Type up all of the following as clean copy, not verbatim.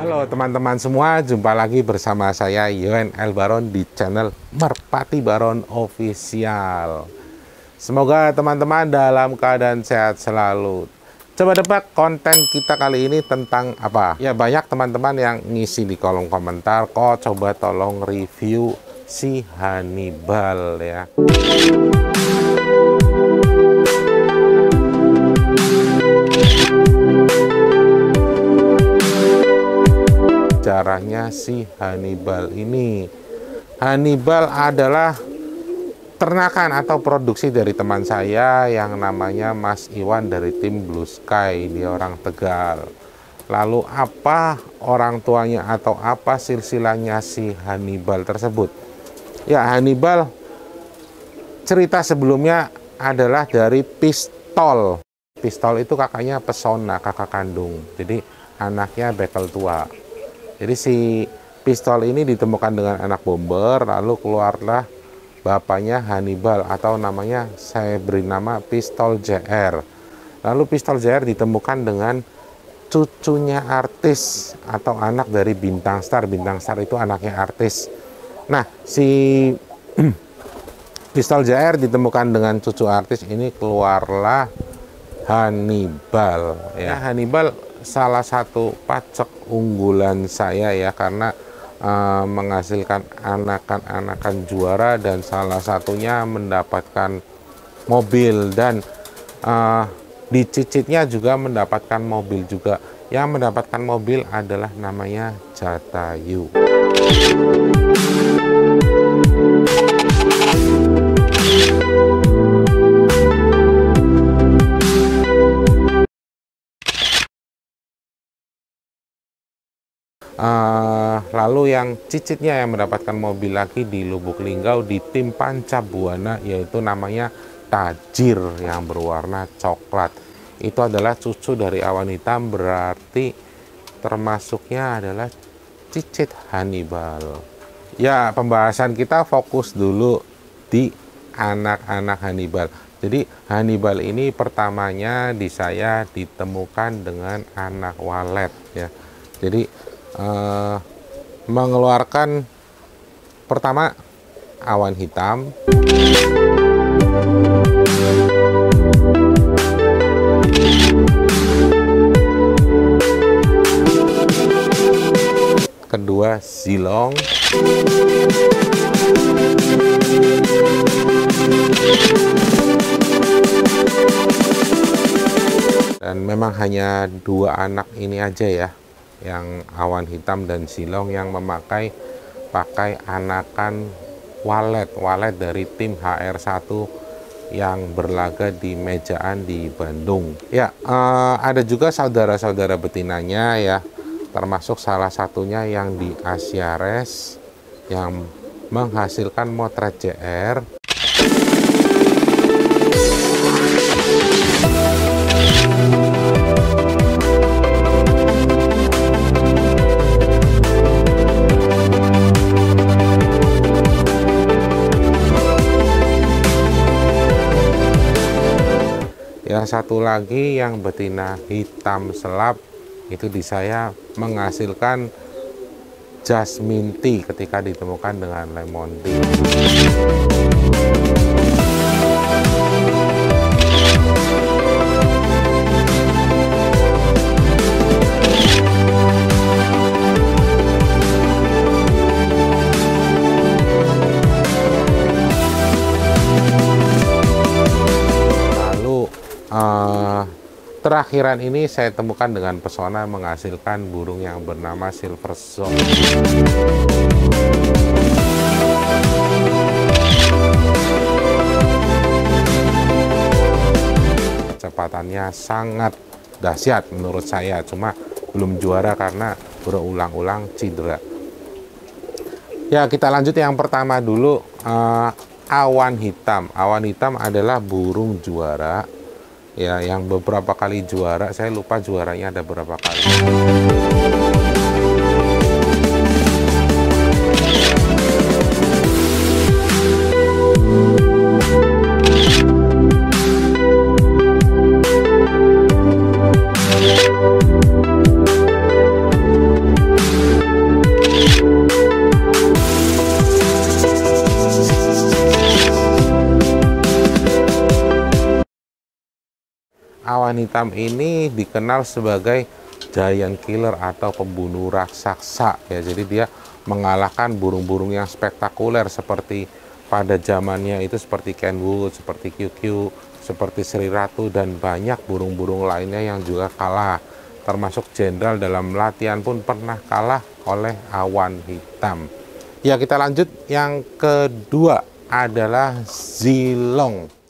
Halo teman-teman semua, jumpa lagi bersama saya Yoen L. Baron di channel Merpati Baron Official. Semoga teman-teman dalam keadaan sehat selalu. Coba tebak konten kita kali ini tentang apa? Ya, banyak teman-teman yang ngisi di kolom komentar, kok coba tolong review si Hannibal ya. Sejarahnya si Hannibal ini. Hannibal adalah ternakan atau produksi dari teman saya yang namanya Mas Iwan dari tim Blue Sky. Dia orang Tegal. Lalu apa orang tuanya atau apa silsilahnya si Hannibal tersebut? Ya, Hannibal cerita sebelumnya adalah dari Pistol. Pistol itu kakaknya Pesona, kakak kandung. Jadi anaknya bekel tua. Jadi si Pistol ini ditemukan dengan anak bomber, lalu keluarlah bapaknya Hannibal atau namanya saya beri nama Pistol JR. Lalu Pistol JR ditemukan dengan cucunya artis atau anak dari Bintang Star. Bintang Star itu anaknya artis. Nah, si Pistol JR ditemukan dengan cucu artis, ini keluarlah Hannibal. Ya, Hannibal salah satu pacek unggulan saya ya, karena menghasilkan anakan-anakan juara dan salah satunya mendapatkan mobil dan dicicitnya juga mendapatkan mobil juga. Yang mendapatkan mobil adalah namanya Jatayu. Lalu yang cicitnya yang mendapatkan mobil lagi di Lubuk Linggau di tim Pancabuana, yaitu namanya Tajir yang berwarna coklat. Itu adalah cucu dari Awan Hitam, berarti termasuknya adalah cicit Hannibal. Ya, pembahasan kita fokus dulu di anak-anak Hannibal. Jadi Hannibal ini pertamanya di saya ditemukan dengan anak walet ya. Jadi mengeluarkan pertama Awan Hitam, kedua Zilong, dan memang hanya dua anak ini aja ya, yang Awan Hitam dan Zilong yang pakai anakan walet dari tim HR1 yang berlaga di Mejaan di Bandung. Ya, ada juga saudara-saudara betinanya ya, termasuk salah satunya yang di Asia Race yang menghasilkan motret JR. Yang satu lagi yang betina hitam selap itu di saya menghasilkan Jasmine Tea ketika ditemukan dengan Lemon Tea. Terakhiran ini saya temukan dengan Pesona menghasilkan burung yang bernama Silver Zone. Kecepatannya sangat dahsyat menurut saya, cuma belum juara karena berulang-ulang cedera. Ya, kita lanjut yang pertama dulu, Awan Hitam. Awan Hitam adalah burung juara ya, yang beberapa kali juara. Saya lupa juaranya ada berapa kali. awan hitam ini dikenal sebagai giant killer atau pembunuh raksasa ya. Jadi dia mengalahkan burung-burung yang spektakuler seperti pada zamannya itu seperti Kenwood, seperti QQ, seperti Sri Ratu, dan banyak burung-burung lainnya yang juga kalah. Termasuk jenderal dalam latihan pun pernah kalah oleh awan hitam. Ya, kita lanjut. Yang kedua adalah Zilong.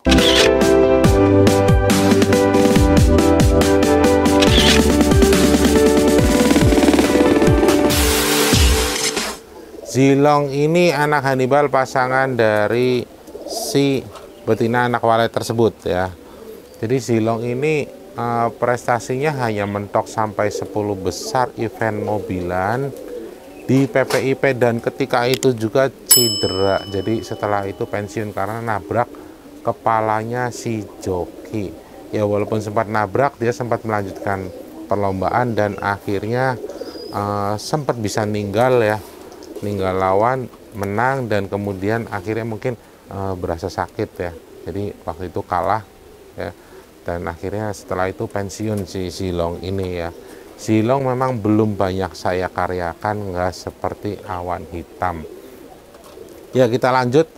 Zilong ini anak Hannibal, pasangan dari si betina anak walet tersebut ya. Jadi Zilong ini prestasinya hanya mentok sampai 10 besar event mobilan di PPIP, dan ketika itu juga cedera. Jadi setelah itu pensiun karena nabrak kepalanya si joki. Ya, walaupun sempat nabrak, dia sempat melanjutkan perlombaan dan akhirnya sempat bisa ninggal lawan, menang, dan kemudian akhirnya mungkin berasa sakit ya. Jadi waktu itu kalah ya, dan akhirnya setelah itu pensiun si Zilong ini ya. Zilong memang belum banyak saya karyakan, nggak seperti awan hitam. Ya, kita lanjut.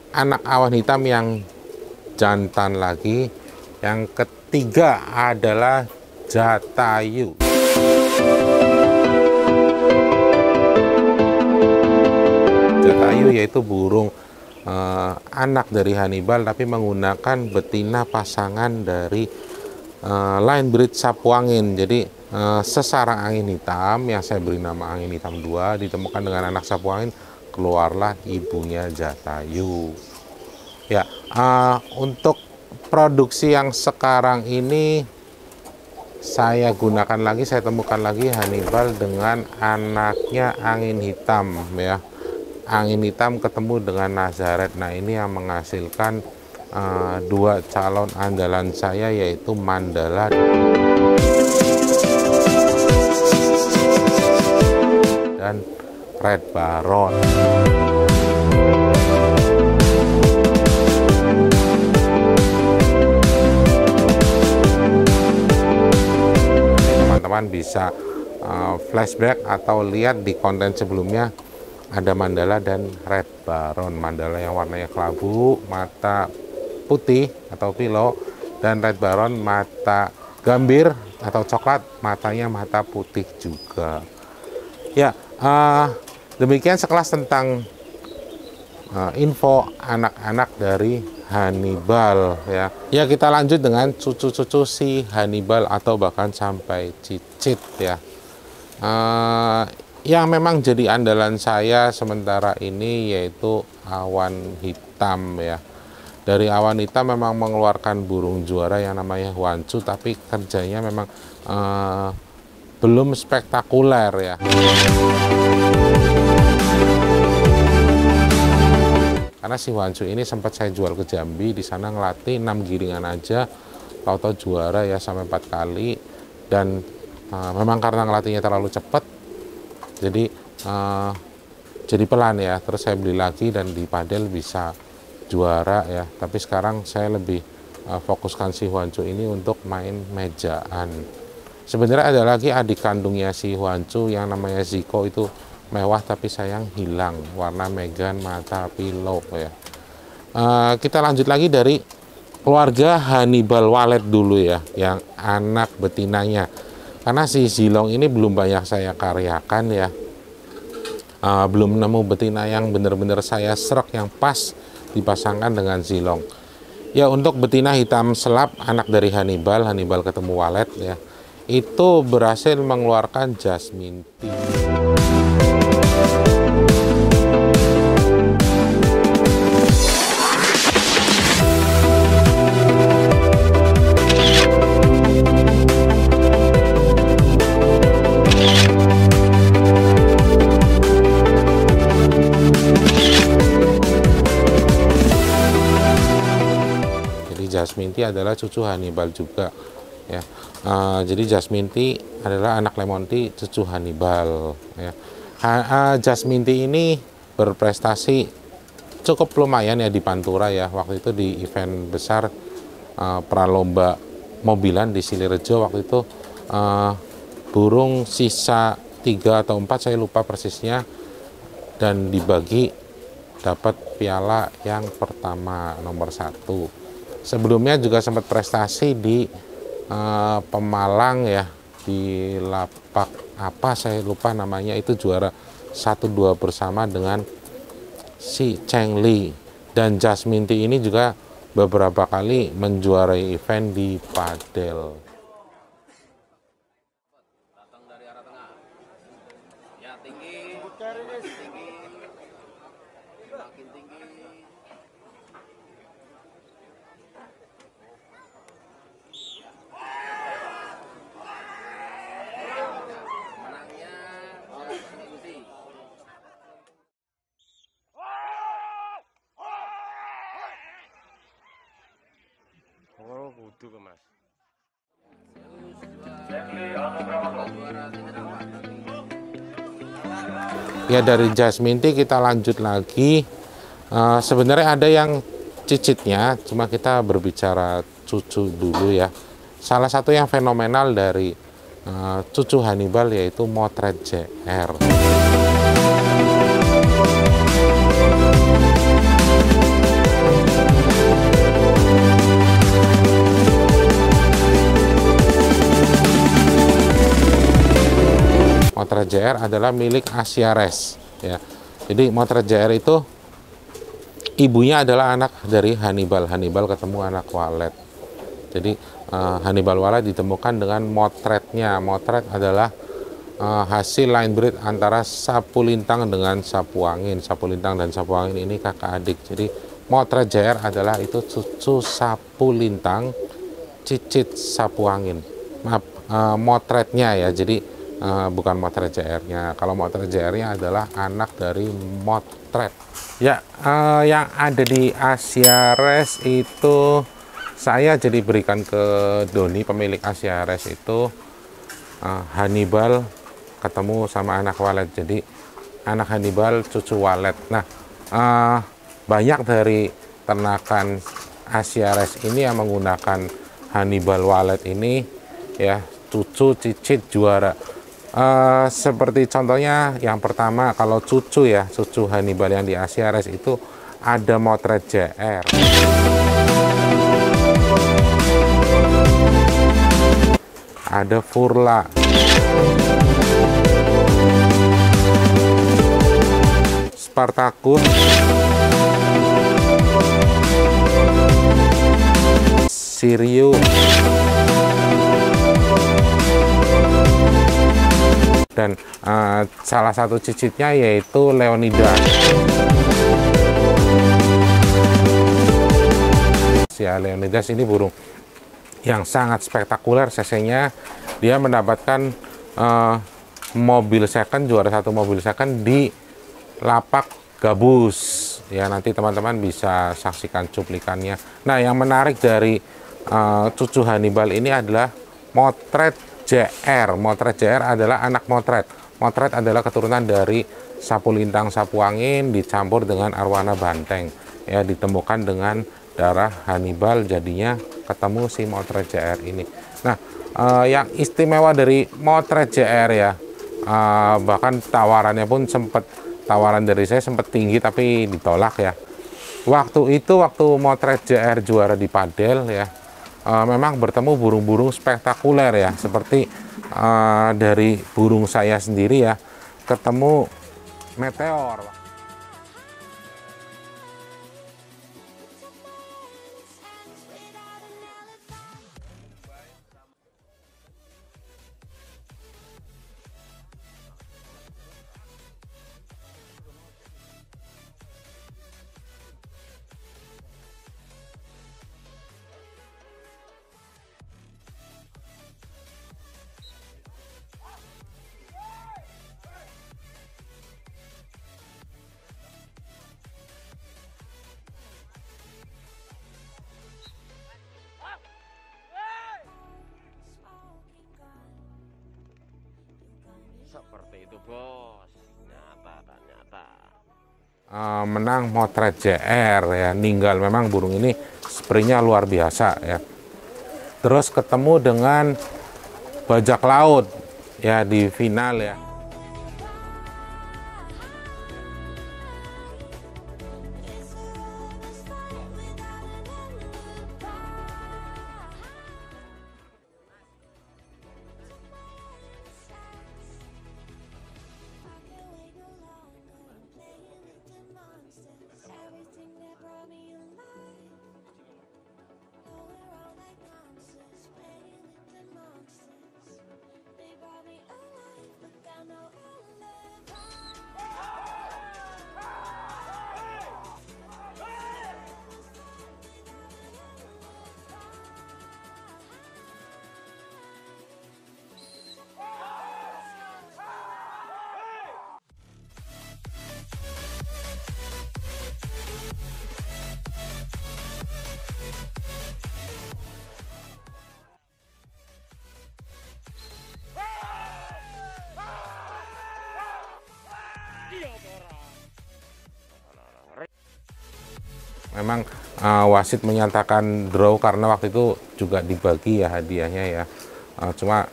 Anak awan hitam yang jantan lagi. Yang ketiga adalah Jatayu. Jatayu yaitu burung anak dari Hannibal, tapi menggunakan betina pasangan dari line breed sapu angin. Jadi sesarang angin hitam yang saya beri nama angin hitam 2 ditemukan dengan anak sapu angin, keluarlah ibunya Jatayu. Ya, untuk produksi yang sekarang ini saya gunakan lagi, saya temukan lagi Hannibal dengan anaknya angin hitam ya. Angin hitam ketemu dengan Nazaret. Nah, ini yang menghasilkan dua calon andalan saya, yaitu Mandala dan Red Baron. Teman-teman bisa flashback atau lihat di konten sebelumnya, ada Mandala dan Red Baron. Mandala yang warnanya kelabu, mata putih atau pilo, dan Red Baron mata gambir atau coklat, matanya mata putih juga. Ya, demikian sekelas tentang info anak-anak dari Hannibal ya. Ya, kita lanjut dengan cucu-cucu si Hannibal atau bahkan sampai cicit ya. Yang memang jadi andalan saya sementara ini yaitu awan hitam ya. Dari awan hitam memang mengeluarkan burung juara yang namanya Hwancu, tapi kerjanya memang belum spektakuler ya. Karena si Hwancu ini sempat saya jual ke Jambi, di sana ngelatih 6 giringan aja, tahu-tahu juara ya sampai 4 kali, dan memang karena ngelatihnya terlalu cepat, jadi pelan ya. Terus saya beli lagi dan di padel bisa juara ya. Tapi sekarang saya lebih fokuskan si Hwancu ini untuk main mejaan. Sebenarnya ada lagi adik kandungnya si Hwancu yang namanya Ziko, itu mewah tapi sayang hilang, warna megan, mata pilo ya. Kita lanjut lagi dari keluarga Hannibal Walet dulu ya, yang anak betinanya. Karena si Zilong ini belum banyak saya karyakan ya. Belum nemu betina yang benar-benar saya serak yang pas dipasangkan dengan Zilong. Ya, untuk betina hitam selap anak dari Hannibal ketemu Walet ya, itu berhasil mengeluarkan Jasmine Tea. Jasmine Tea adalah cucu Hannibal juga ya. Jadi Jasmine Tea adalah anak Lemon Tea, cucu Hannibal ya. Jasmine Tea ini berprestasi cukup lumayan ya di Pantura ya. Waktu itu di event besar pralomba mobilan di Silirejo waktu itu, burung sisa 3 atau 4 saya lupa persisnya, dan dibagi dapat piala yang pertama nomor 1. Sebelumnya juga sempat prestasi di Pemalang ya, di lapak apa saya lupa namanya, itu juara 1-2 bersama dengan si Cheng Li. Dan Jasminti ini juga beberapa kali menjuarai event di padel. Datang dari arah tengah. Ya tinggi. Tinggi. Makin tinggi. Menangnya Jasminti. Oh, kudu ke Mas. Ya, dari Jasminti kita lanjut lagi. Sebenarnya ada yang cicitnya, cuma kita berbicara cucu dulu ya. Salah satu yang fenomenal dari cucu Hannibal yaitu Motret JR. Motret JR adalah milik Asiares ya. Jadi Motret JR itu ibunya adalah anak dari Hannibal. Hannibal ketemu anak Walet. Jadi Hannibal Walet ditemukan dengan motretnya. Motret adalah hasil line breed antara sapu lintang dengan sapu angin. Sapu lintang dan sapu angin ini kakak adik. Jadi Motret JR adalah itu cucu sapu lintang, cicit sapu angin. Maaf, motretnya ya. Jadi bukan Motret JR-nya. Kalau Motret JR-nya adalah anak dari Motret. Ya, yang ada di Asiares itu saya jadi berikan ke Doni, pemilik Asiares itu Hannibal ketemu sama anak Walet. Jadi anak Hannibal cucu Walet. Nah, banyak dari ternakan Asiares ini yang menggunakan Hannibal Walet ini ya, cucu cicit juara. Seperti contohnya yang pertama, kalau cucu ya, cucu Hannibal yang di Asiares itu ada Motret JR, ada Furla, Spartacus, Sirio, dan salah satu cicitnya yaitu Leonidas. Ya, Leonidas ini burung yang sangat spektakuler. CC-nya dia mendapatkan mobil second, juara 1 mobil second di lapak Gabus ya. Nanti teman-teman bisa saksikan cuplikannya. Nah, yang menarik dari cucu Hannibal ini adalah Motret JR. Motret JR adalah anak Motret. Motret adalah keturunan dari sapu lintang sapu angin dicampur dengan arwana banteng ya, ditemukan dengan darah Hannibal, jadinya ketemu si Motret JR ini. Nah, yang istimewa dari Motret JR ya, bahkan tawarannya pun tawaran dari saya sempat tinggi tapi ditolak ya. Waktu itu Motret JR juara di padel ya, memang bertemu burung-burung spektakuler ya, seperti dari burung saya sendiri ya, ketemu meteor. Seperti itu, Bos. Nyata tak nyata. Menang Motret JR ya, ninggal. Memang burung ini spraynya luar biasa ya. terus ketemu dengan bajak laut ya di final ya. Memang wasit menyatakan draw karena waktu itu juga dibagi ya hadiahnya ya. Cuma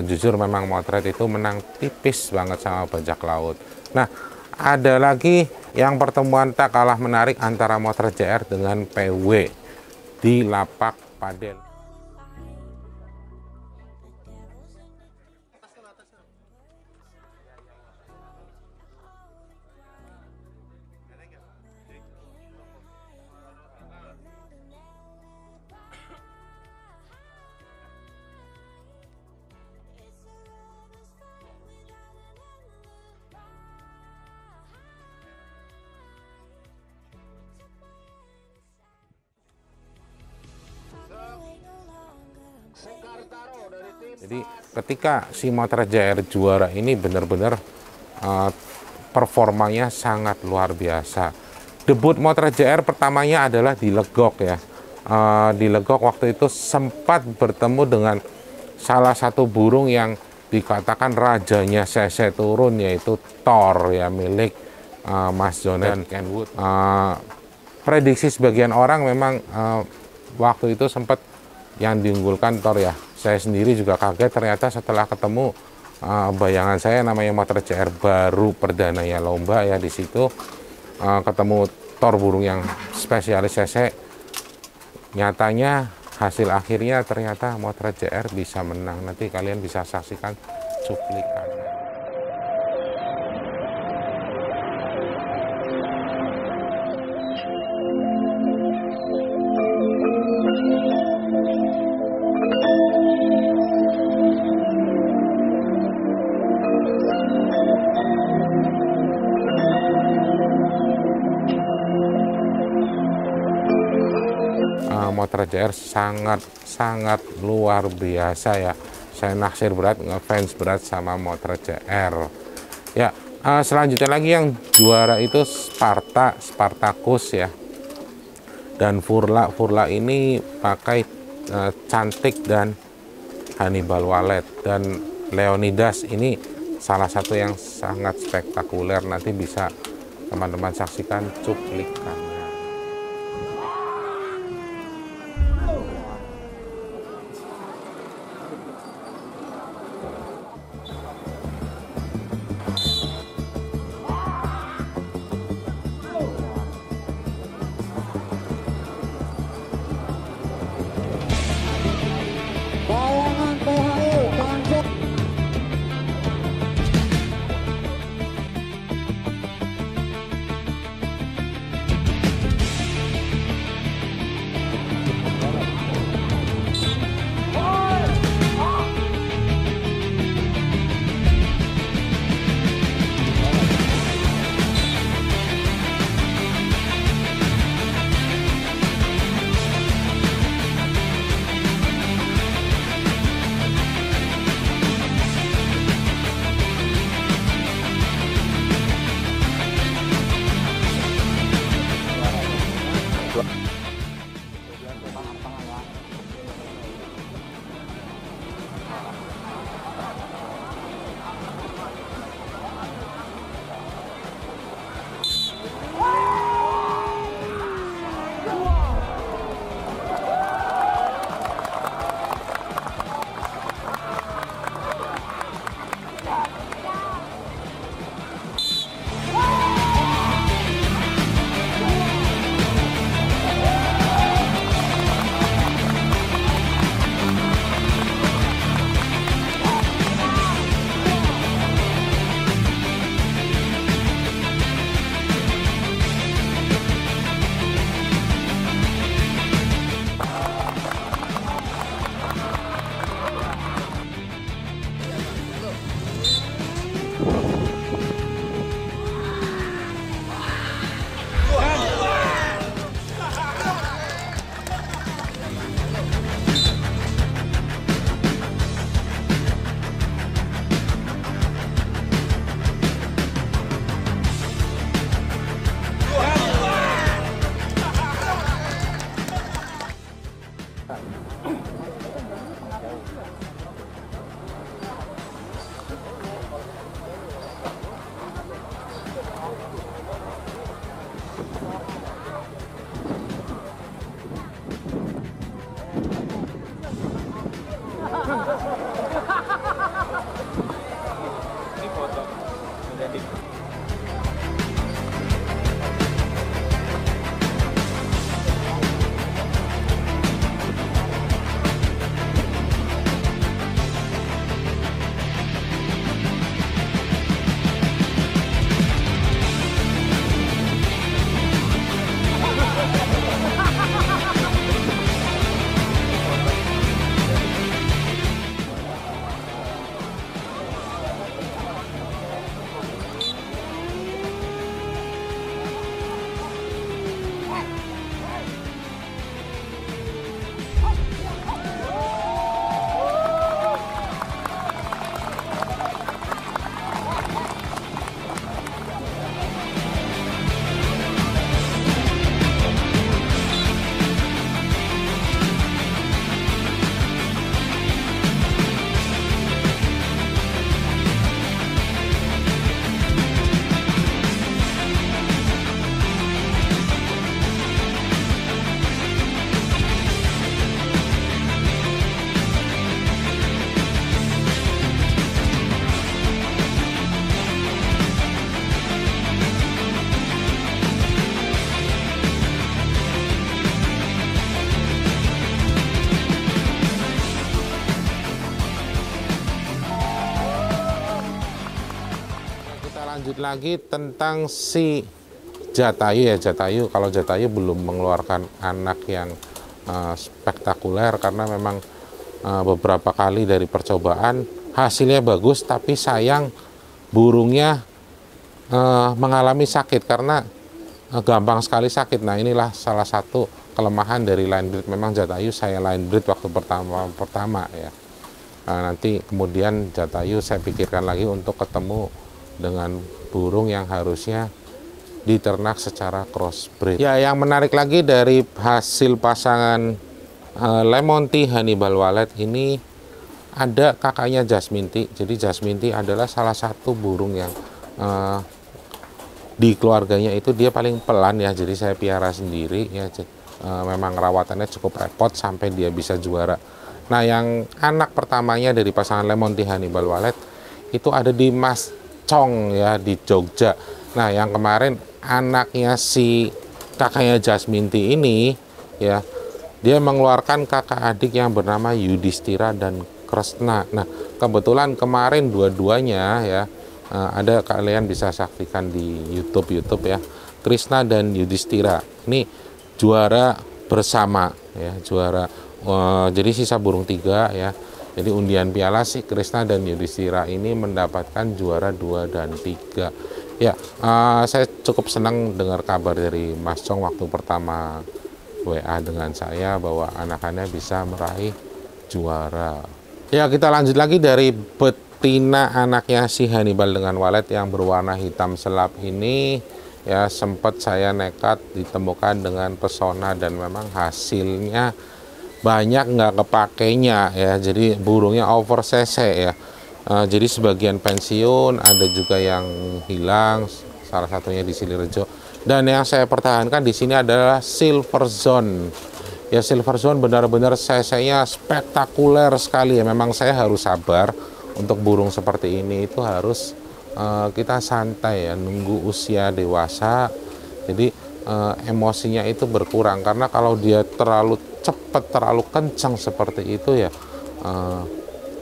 jujur memang motret itu menang tipis banget sama bajak laut. Nah, ada lagi yang pertemuan tak kalah menarik antara motret JR dengan PW di lapak padel. Jadi ketika si motret JR juara ini benar-benar performanya sangat luar biasa. Debut motret JR pertamanya adalah di Legok ya. Di Legok waktu itu sempat bertemu dengan salah satu burung yang dikatakan rajanya CC turun, yaitu Thor ya, milik Mas Jonan Kenwood. Prediksi sebagian orang memang waktu itu sempat yang diunggulkan Thor ya. Saya sendiri juga kaget ternyata setelah ketemu, bayangan saya namanya motret JR baru perdananya lomba ya, di situ ketemu Thor burung yang spesialis CC. Nyatanya hasil akhirnya ternyata motret JR bisa menang. Nanti kalian bisa saksikan cuplikannya. Motret JR sangat luar biasa ya. Saya naksir berat, ngefans berat sama motret JR. Ya, selanjutnya lagi yang juara itu Spartacus ya. Dan Furla ini pakai Cantik dan Hannibal Wallet, dan Leonidas ini salah satu yang sangat spektakuler. Nanti bisa teman-teman saksikan cuplikannya. lanjut lagi tentang si Jatayu ya. Jatayu, kalau Jatayu belum mengeluarkan anak yang spektakuler karena memang beberapa kali dari percobaan hasilnya bagus, tapi sayang burungnya mengalami sakit karena gampang sekali sakit. Nah, inilah salah satu kelemahan dari line breed. Memang Jatayu saya line breed waktu pertama ya. Nanti kemudian Jatayu saya pikirkan lagi untuk ketemu dengan burung yang harusnya diternak secara crossbreed. Ya, yang menarik lagi dari hasil pasangan Lemon Tea Hannibal Wallet ini ada kakaknya Jasmine Tea. Jadi Jasmine Tea adalah salah satu burung yang di keluarganya itu dia paling pelan ya. Jadi saya piara sendiri ya. Memang rawatannya cukup repot sampai dia bisa juara. Nah, yang anak pertamanya dari pasangan Lemon Tea Hannibal Wallet itu ada di Mas Chong ya, di Jogja. Nah, yang kemarin anaknya si kakaknya Jasmine Tea ini ya, dia mengeluarkan kakak adik yang bernama Yudhistira dan Kresna. Nah, kebetulan kemarin dua-duanya ya, ada kalian bisa saksikan di YouTube ya, Kresna dan Yudhistira ini juara bersama ya, juara. Jadi sisa burung 3 ya. Jadi undian piala si Kresna dan Yudhistira ini mendapatkan juara 2 dan 3. Ya, saya cukup senang dengar kabar dari Mas Chong waktu pertama WA dengan saya bahwa anak-anaknya bisa meraih juara. Ya, kita lanjut lagi dari betina anaknya si Hannibal dengan Wallet yang berwarna hitam selap ini. Ya, sempat saya nekat ditemukan dengan pesona dan memang hasilnya banyak nggak kepakainya ya. Jadi burungnya over cc ya. Jadi sebagian pensiun, ada juga yang hilang, salah satunya di Silirejo. Dan yang saya pertahankan di sini adalah Silver Zone. Ya, Silver Zone benar-benar cc-nya spektakuler sekali ya. Memang saya harus sabar untuk burung seperti ini, itu harus kita santai ya, nunggu usia dewasa. Jadi emosinya itu berkurang, karena kalau dia terlalu cepat, terlalu kencang seperti itu ya,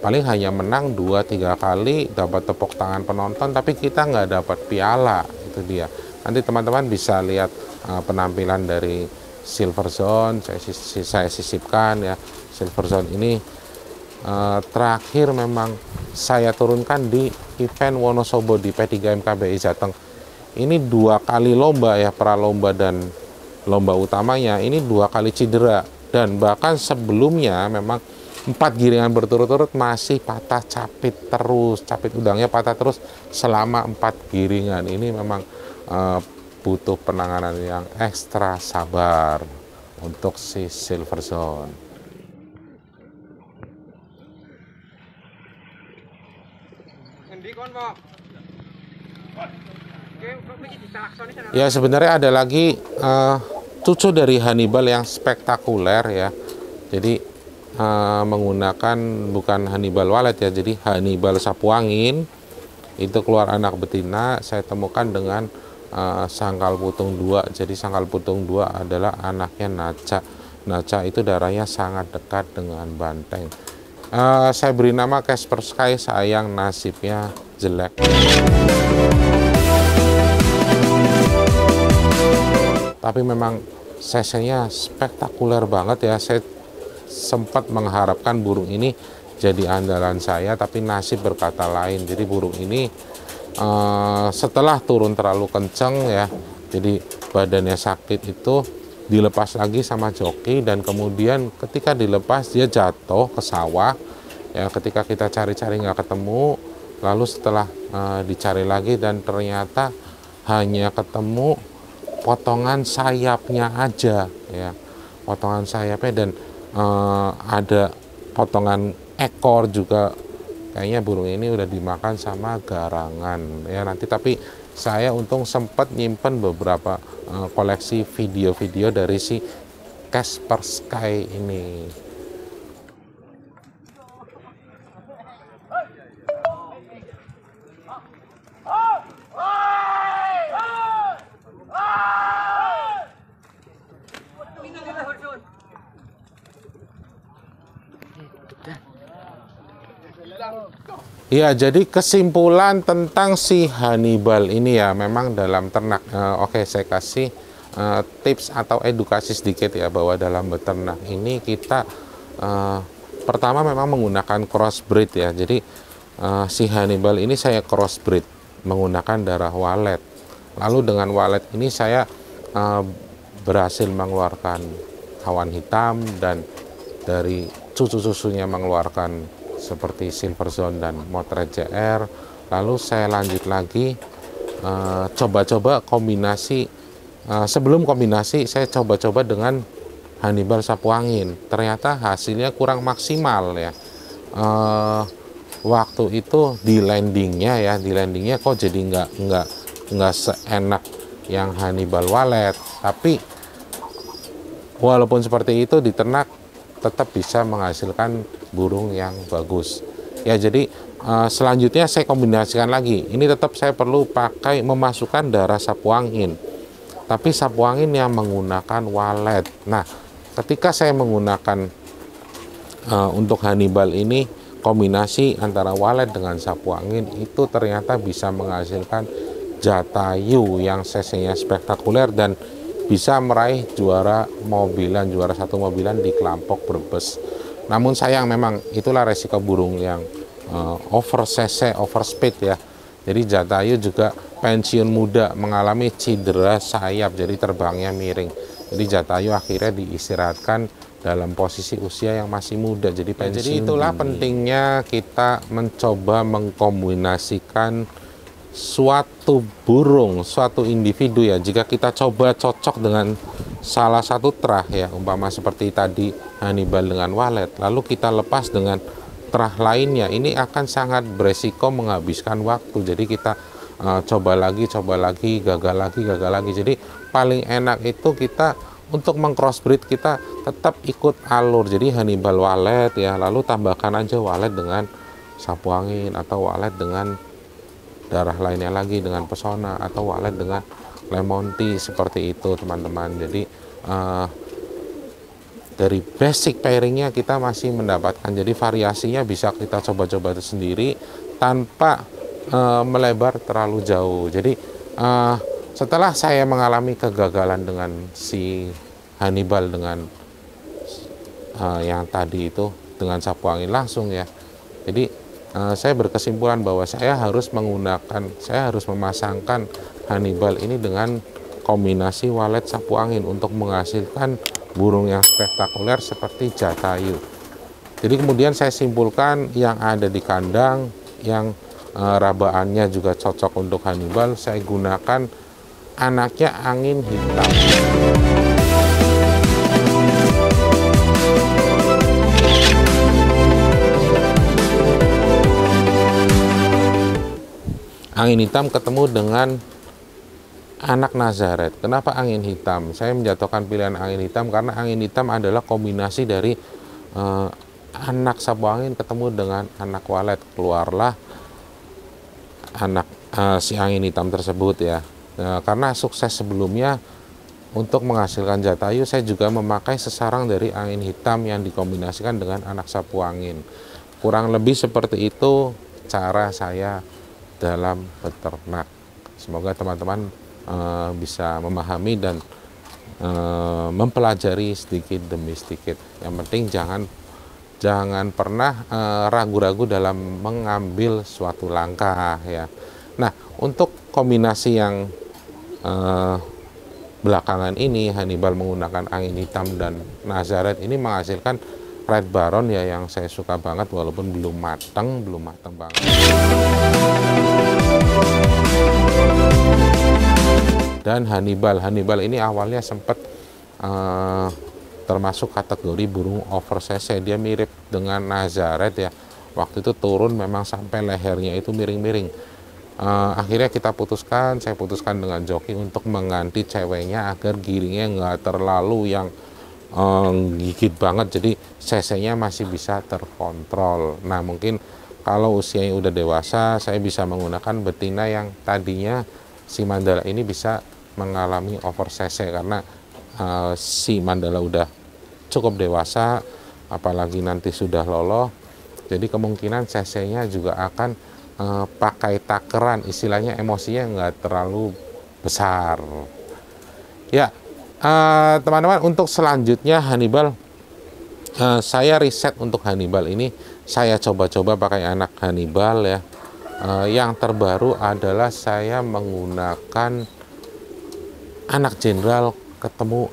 paling hanya menang 2-3 kali, dapat tepuk tangan penonton, tapi kita nggak dapat piala. Itu dia. Nanti teman-teman bisa lihat penampilan dari Silver Zone, saya sisipkan ya. Silver Zone ini terakhir memang saya turunkan di event Wonosobo di P3 MKBI Jateng. Ini 2 kali lomba ya, pralomba dan lomba utamanya ini 2 kali cedera, dan bahkan sebelumnya memang 4 giringan berturut-turut masih patah capit terus, capit udangnya patah terus selama 4 giringan. Ini memang butuh penanganan yang ekstra sabar untuk si Silver Zone. Ya, sebenarnya ada lagi cucu dari Hannibal yang spektakuler ya. Jadi menggunakan bukan Hannibal Wallet ya, jadi Hannibal sapu angin. Itu keluar anak betina, saya temukan dengan sangkal putung 2. Jadi sangkal putung 2 adalah anaknya Naca. Naca itu darahnya sangat dekat dengan banteng. Saya beri nama Casper Sky, sayang nasibnya jelek. Tapi memang cc-nya spektakuler banget ya. Saya sempat mengharapkan burung ini jadi andalan saya, tapi nasib berkata lain. Jadi burung ini setelah turun terlalu kenceng ya, jadi badannya sakit, itu dilepas lagi sama joki, dan kemudian ketika dilepas dia jatuh ke sawah ya. Ketika kita cari-cari nggak ketemu, lalu setelah dicari lagi dan ternyata hanya ketemu potongan sayapnya aja ya, potongan sayapnya, dan ada potongan ekor juga. Kayaknya burung ini udah dimakan sama garangan ya nanti. Tapi saya untung sempat nyimpen beberapa koleksi video-video dari si Casper Sky ini. Ya, jadi kesimpulan tentang si Hannibal ini ya, memang dalam ternak. Oke, saya kasih tips atau edukasi sedikit ya, bahwa dalam beternak ini kita pertama memang menggunakan crossbreed ya. Jadi si Hannibal ini saya crossbreed menggunakan darah walet. Lalu dengan walet ini saya berhasil mengeluarkan awan hitam, dan dari susu-susunya mengeluarkan seperti Silver Zone dan Motret JR. Lalu saya lanjut lagi coba-coba kombinasi. Sebelum kombinasi saya coba-coba dengan Hannibal sapu angin. Ternyata hasilnya kurang maksimal ya. Waktu itu di landingnya kok jadi nggak seenak yang Hannibal walet. Tapi walaupun seperti itu, di ternak tetap bisa menghasilkan burung yang bagus ya. Jadi selanjutnya saya kombinasikan lagi. Ini tetap saya perlu pakai memasukkan darah sapu angin, tapi sapu angin yang menggunakan walet. Nah, ketika saya menggunakan untuk Hannibal ini, kombinasi antara walet dengan sapu angin itu ternyata bisa menghasilkan Jatayu yang cc-nya spektakuler dan bisa meraih juara satu mobilan di Kelampok Brebes. Namun sayang, memang itulah resiko burung yang over cc, over speed ya. Jadi Jatayu juga pensiun muda, mengalami cedera sayap, jadi terbangnya miring. Jadi Jatayu akhirnya diistirahatkan dalam posisi usia yang masih muda, jadi pensiun. Jadi itulah pentingnya kita mencoba mengkombinasikan suatu burung, suatu individu ya. Jika kita coba cocok dengan salah satu terah ya, umpama seperti tadi Hannibal dengan walet, lalu kita lepas dengan terah lainnya, ini akan sangat beresiko menghabiskan waktu. Jadi kita coba lagi, gagal lagi. Jadi paling enak itu kita untuk mengcrossbreed, kita tetap ikut alur. Jadi Hannibal walet ya, lalu tambahkan aja walet dengan sapu angin, atau walet dengan darah lainnya lagi dengan Pesona, atau walet dengan Lemon Tea, seperti itu teman-teman. Jadi dari basic pairingnya kita masih mendapatkan, jadi variasinya bisa kita coba-coba itu sendiri tanpa melebar terlalu jauh. Jadi setelah saya mengalami kegagalan dengan si Hannibal dengan yang tadi itu dengan sapu angin langsung ya, jadi saya berkesimpulan bahwa saya harus memasangkan Hannibal ini dengan kombinasi walet sapu angin untuk menghasilkan burung yang spektakuler seperti Jatayu. Jadi kemudian saya simpulkan yang ada di kandang, yang rabaannya juga cocok untuk Hannibal, saya gunakan anaknya angin hitam. Angin hitam ketemu dengan anak Nazaret. Kenapa angin hitam? Saya menjatuhkan pilihan angin hitam karena angin hitam adalah kombinasi dari anak sapu angin ketemu dengan anak walet. Keluarlah anak si angin hitam tersebut ya. Karena sukses sebelumnya untuk menghasilkan Jatayu, saya juga memakai sesarang dari angin hitam yang dikombinasikan dengan anak sapu angin. Kurang lebih seperti itu cara saya dalam beternak. Semoga teman-teman bisa memahami dan mempelajari sedikit demi sedikit. Yang penting jangan pernah ragu-ragu dalam mengambil suatu langkah ya. Nah, untuk kombinasi yang belakangan ini, Hannibal menggunakan angin hitam dan Nazaret, ini menghasilkan Red Baron ya, yang saya suka banget walaupun belum matang banget. Dan Hannibal ini awalnya sempat termasuk kategori burung over cc. Dia mirip dengan Nazaret ya. Waktu itu turun memang sampai lehernya itu miring-miring. Akhirnya saya putuskan dengan joki untuk mengganti ceweknya agar giringnya nggak terlalu yang gigit banget, jadi cc-nya masih bisa terkontrol. Nah, mungkin kalau usianya udah dewasa, saya bisa menggunakan betina yang tadinya si Mandala ini bisa mengalami over cc karena si Mandala udah cukup dewasa, apalagi nanti sudah loloh. Jadi kemungkinan cc-nya juga akan pakai takeran, istilahnya emosinya nggak terlalu besar. Ya, teman-teman, untuk selanjutnya Hannibal, saya riset untuk Hannibal ini, saya coba-coba pakai anak Hannibal ya. Yang terbaru adalah saya menggunakan anak jenderal ketemu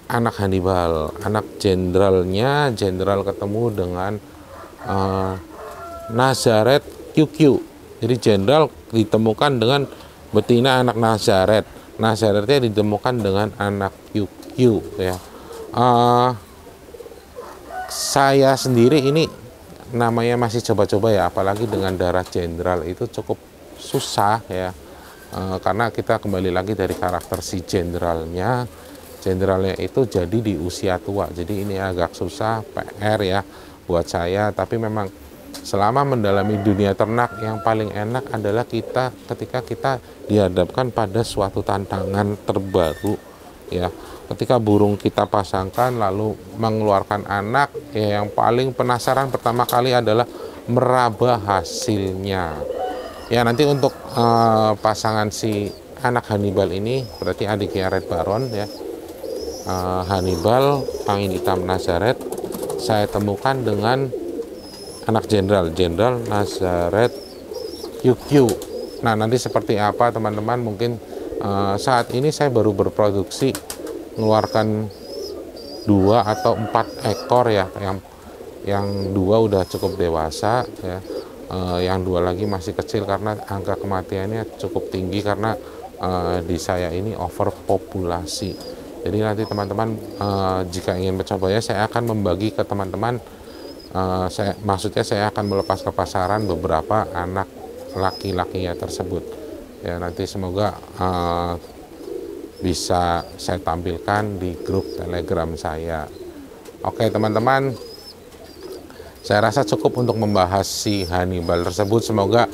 anak Hannibal. Anak jenderalnya, jenderal ketemu dengan Nazareth QQ. Jadi jenderal ditemukan dengan betina anak Nazareth. Nazarethnya ditemukan dengan anak QQ ya. Saya sendiri ini namanya masih coba-coba ya, apalagi dengan darah jenderal itu cukup susah ya. Karena kita kembali lagi dari karakter si jenderalnya itu jadi di usia tua, jadi ini agak susah, PR ya buat saya. Tapi memang selama mendalami dunia ternak, yang paling enak adalah ketika kita dihadapkan pada suatu tantangan terbaru ya. Ketika burung kita pasangkan lalu mengeluarkan anak ya, yang paling penasaran pertama kali adalah meraba hasilnya ya. Nanti untuk pasangan si anak Hannibal ini berarti adiknya Red Baron ya, Hannibal angin hitam Nazareth, saya temukan dengan anak jenderal Nazareth QQ. Nah, nanti seperti apa teman-teman, mungkin saat ini saya baru berproduksi mengeluarkan 2 atau 4 ekor ya, yang 2 udah cukup dewasa ya, yang 2 lagi masih kecil karena angka kematiannya cukup tinggi karena di saya ini overpopulasi. Jadi nanti teman-teman jika ingin mencobanya, saya akan membagi ke teman-teman, maksudnya saya akan melepas ke pasaran beberapa anak laki-lakinya tersebut ya. Nanti semoga bisa saya tampilkan di grup Telegram saya. Oke teman-teman, saya rasa cukup untuk membahas si Hannibal tersebut. Semoga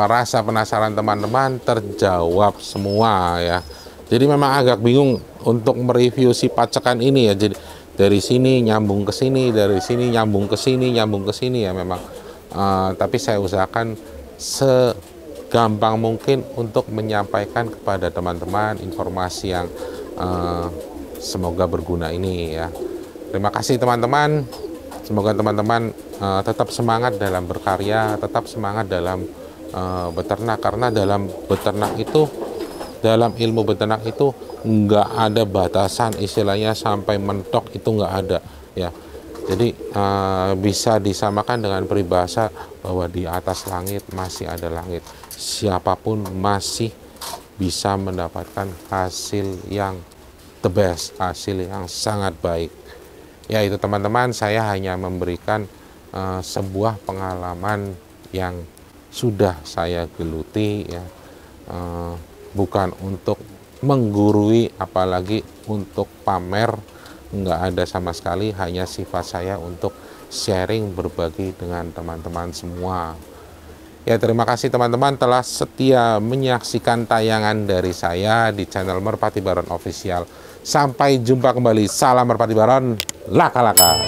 rasa penasaran teman-teman terjawab semua ya. Jadi memang agak bingung untuk mereview si pacekan ini ya. Jadi dari sini nyambung ke sini, dari sini nyambung ke sini, nyambung ke sini ya memang. Tapi saya usahakan segampang mungkin untuk menyampaikan kepada teman-teman informasi yang semoga berguna ini ya. Terima kasih teman-teman. Semoga teman-teman tetap semangat dalam berkarya, tetap semangat dalam beternak, karena dalam beternak itu, dalam ilmu beternak itu nggak ada batasan, istilahnya sampai mentok itu nggak ada ya. Jadi bisa disamakan dengan peribahasa bahwa di atas langit masih ada langit. Siapapun masih bisa mendapatkan hasil yang the best, hasil yang sangat baik. Ya itu teman-teman, saya hanya memberikan sebuah pengalaman yang sudah saya geluti ya. Bukan untuk menggurui, apalagi untuk pamer, nggak ada sama sekali. Hanya sifat saya untuk sharing, berbagi dengan teman-teman semua ya. Terima kasih teman-teman telah setia menyaksikan tayangan dari saya di channel Merpati Baron Official. Sampai jumpa kembali, salam Merpati Baron, laka-laka.